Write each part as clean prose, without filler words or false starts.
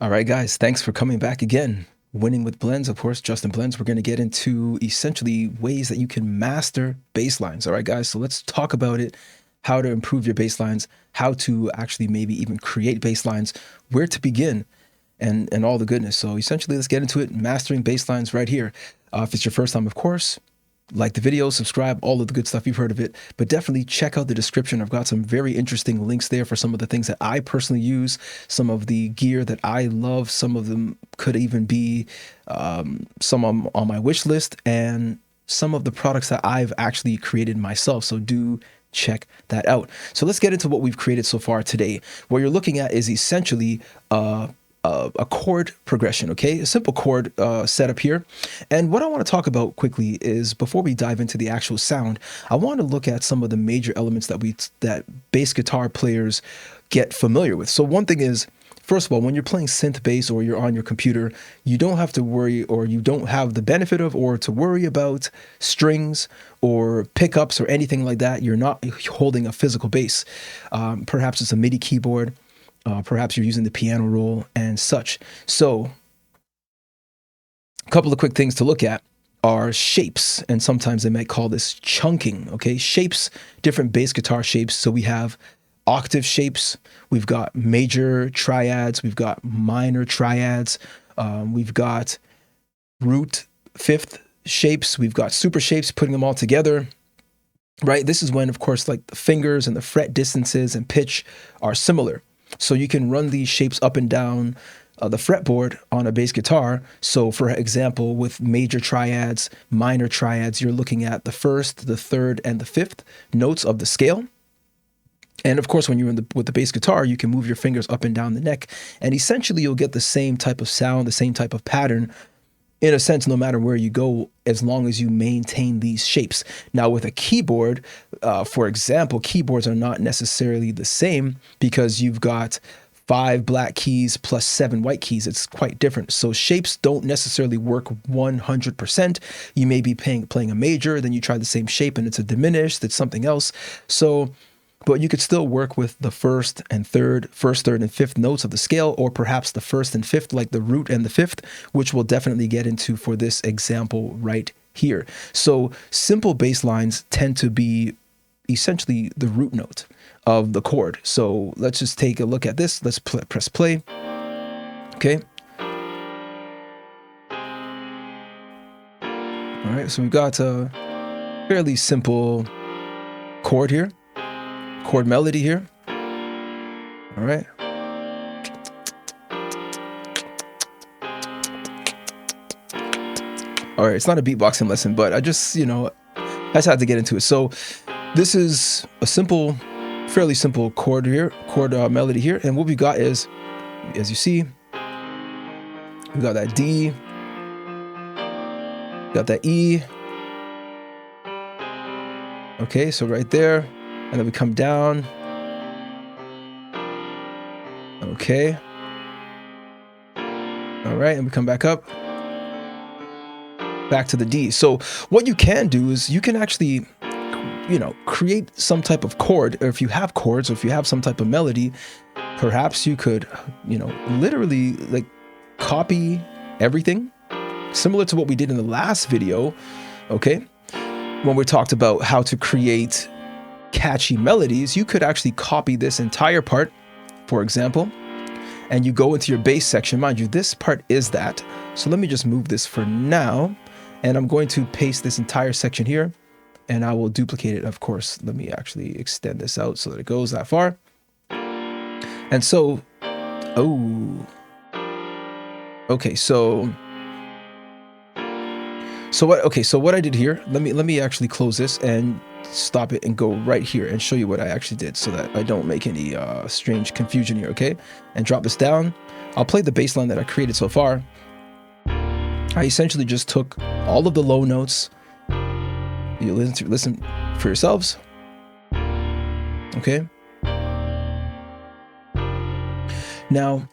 All right, guys, thanks for coming back again. Winning with Blends, of course, Justin Blends. We're going to get into essentially ways that you can master bass lines. All right, guys, so let's talk about it. How to improve your bass lines, how to actually maybe even create bass lines, where to begin, and all the goodness. So essentially, let's get into it. Mastering bass lines right here. If it's your first time, of course, like the video, subscribe, all of the good stuff. You've heard of it, but definitely check out the description. I've got some very interesting links there for some of the things that I personally use, some of the gear that I love. Some of them could even be some on my wish list, and some of the products that I've actually created myself. So do check that out. So let's get into what we've created so far today. What you're looking at is essentially a chord progression, okay? A simple chord setup here. And what I want to talk about quickly is, before we dive into the actual sound, I want to look at some of the major elements that bass guitar players get familiar with. So one thing is, first of all, when you're playing synth bass or you're on your computer, you don't have to worry, or you don't have the benefit of, or to worry about strings or pickups or anything like that. You're not holding a physical bass. Perhaps it's a MIDI keyboard. Perhaps you're using the piano roll and such. So a couple of quick things to look at are shapes, and sometimes they might call this chunking, okay? Shapes, different bass guitar shapes. So we have octave shapes, we've got major triads, we've got minor triads, we've got root fifth shapes, we've got super shapes, putting them all together, right? This is when, of course, like the fingers and the fret distances and pitch are similar. So you can run these shapes up and down the fretboard on a bass guitar. So for example, with major triads, minor triads, you're looking at the first, the third, and the fifth notes of the scale. And of course, when you're with the bass guitar, you can move your fingers up and down the neck, and essentially you'll get the same type of sound, the same type of pattern, in a sense, no matter where you go, as long as you maintain these shapes. Now with a keyboard, for example, keyboards are not necessarily the same, because you've got 5 black keys plus 7 white keys. It's quite different. So shapes don't necessarily work 100%. You may be playing a major, then you try the same shape and it's a diminished, it's something else. So, but you could still work with the first, third, and fifth notes of the scale, or perhaps the first and fifth, like the root and the fifth, which we'll definitely get into for this example right here. So simple bass lines tend to be essentially the root note of the chord. So let's just take a look at this. Let's press play. Okay. All right, so we've got a fairly simple chord here. Chord melody here. All right. All right, it's not a beatboxing lesson, but I just had to get into it. So this is a simple, fairly simple chord here, melody here. And what we got is, as you see, we got that D, got that E. Okay, so right there. And then we come down. Okay. All right, and we come back up. Back to the D. So what you can do is you can actually, create some type of chord, or if you have chords, or if you have some type of melody, perhaps you could, literally like copy everything, similar to what we did in the last video, okay? When we talked about how to create catchy melodies, you could actually copy this entire part, for example, and you go into your bass section. Mind you, this part is that. So let me just move this for now, and I'm going to paste this entire section here, and I will duplicate it, of course. Let me actually extend this out so that it goes that far. And so, okay, so what I did here, let me actually close this and stop it and go right here and show you what I actually did, so that I don't make any strange confusion here, okay? And drop this down. I'll play the bass line that I created so far. I essentially just took all of the low notes. You listen for yourselves. Okay. Now,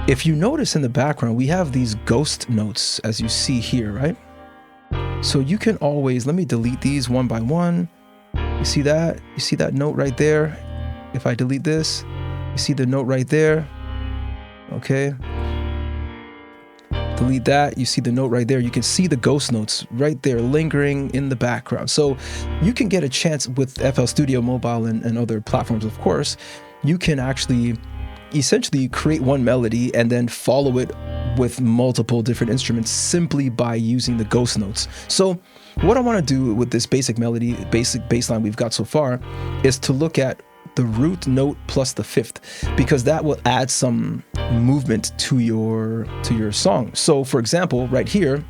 if you notice in the background, we have these ghost notes, as you see here, right? So you can always, let me delete these one by one. You see that? You see that note right there? If I delete this, you see the note right there? Okay. delete that. You see the note right there. You can see the ghost notes right there lingering in the background. So you can get a chance with FL Studio Mobile and other platforms, of course. You can actually essentially create one melody and then follow it with multiple different instruments simply by using the ghost notes. So what I want to do with this basic melody, basic bass line we've got so far, is to look at the root note plus the fifth, because that will add some movement to your song. So for example, right here,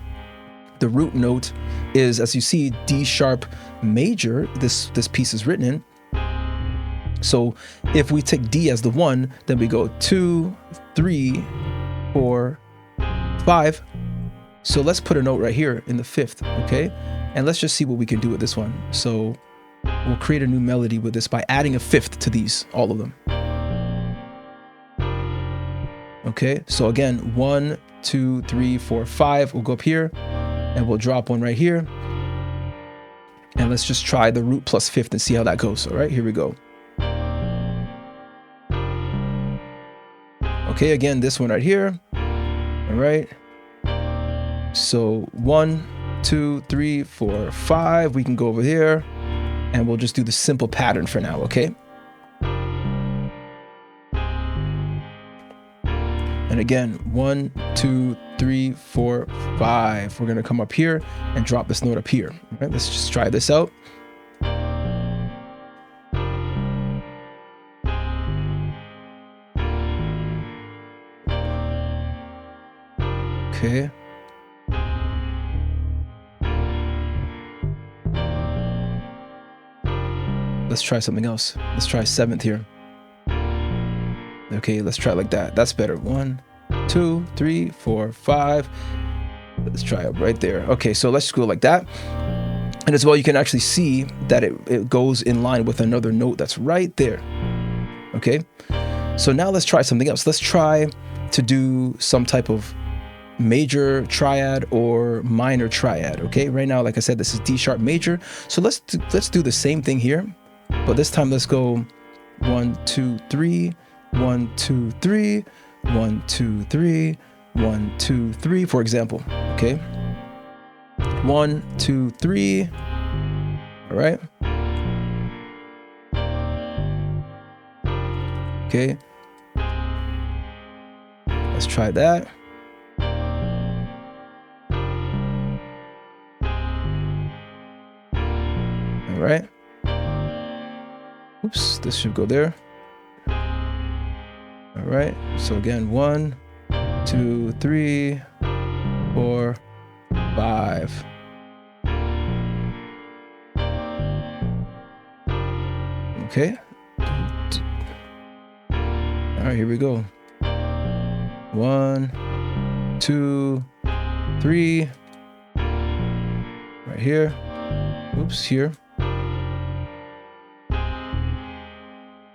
the root note is, as you see, D sharp major. This piece is written in. So if we take D as the 1, then we go 2, 3, 4, 5. So let's put a note right here in the 5th, okay? And let's just see what we can do with this one. So we'll create a new melody with this by adding a 5th to these, all of them. Okay, so again, 1, 2, 3, 4, 5. We'll go up here and we'll drop one right here. And let's just try the root plus 5th and see how that goes. All right, here we go. Okay, again, this one right here. All right. So 1, 2, 3, 4, 5. We can go over here and we'll just do the simple pattern for now, okay? And again, 1, 2, 3, 4, 5. We're gonna come up here and drop this note up here. All right, let's just try this out. Okay. Let's try something else. Let's try 7th here. Okay, let's try it like that. That's better. 1, 2, 3, 4, 5. Let's try it right there. Okay, so let's go like that. And as well, you can actually see that it goes in line with another note that's right there. Okay, so now let's try something else. Let's try to do some type of major triad or minor triad. Okay, right now, like I said, this is D sharp major. So let's do the same thing here, but this time let's go 1, 2, 3, 1, 2, 3, 1, 2, 3, 1, 2, 3, for example. Okay, 1, 2, 3. All right. Okay, let's try that. All right. Oops, this should go there. All right. So again, 1, 2, 3, 4, 5. Okay. All right, here we go. 1, 2, 3. Right here. Oops, here.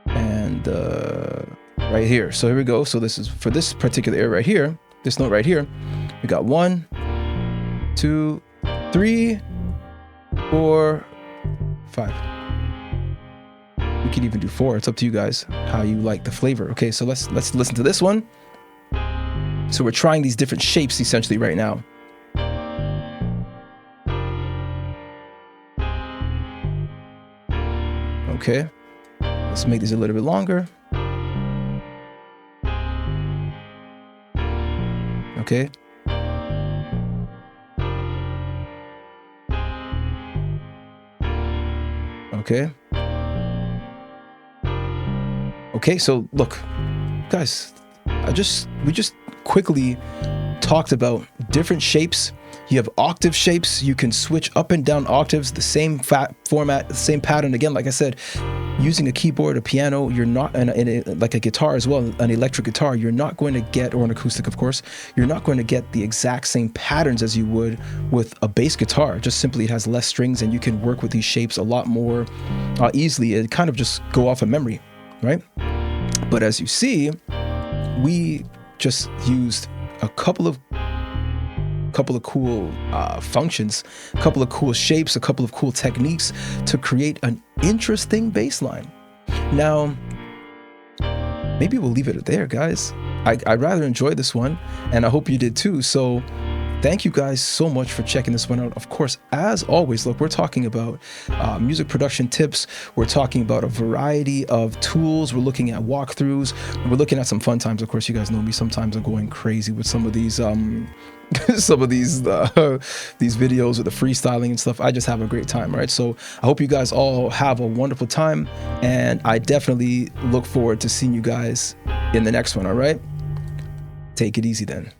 And right here. So here we go. So this is for this particular area right here, this note right here. We got 1, 2, 3, 4, 5. We could even do 4. It's up to you guys how you like the flavor. Okay, so let's listen to this one. So we're trying these different shapes essentially right now. Okay, let's make these a little bit longer. Okay. Okay. Okay, so look, guys, we just quickly talked about different shapes. You have octave shapes. You can switch up and down octaves, the same format, the same pattern. Again, like I said, using a keyboard, a piano, you're not, like a guitar as well, an electric guitar, you're not going to get, or an acoustic, of course, you're not going to get the exact same patterns as you would with a bass guitar. Just simply, it has less strings and you can work with these shapes a lot more easily. It kind of just go off of memory, right? But as you see, we just used a couple of cool functions, a couple of cool shapes, a couple of cool techniques to create an interesting bass line. Now, maybe we'll leave it there, guys. I rather enjoyed this one, and I hope you did too. So thank you guys so much for checking this one out. Of course, as always, look, we're talking about music production tips. We're talking about a variety of tools. We're looking at walkthroughs. We're looking at some fun times. Of course, you guys know me. Sometimes I'm going crazy with some of these some of these videos with the freestyling and stuff. I just have a great time, right? So I hope you guys all have a wonderful time, and I definitely look forward to seeing you guys in the next one. All right, take it easy then.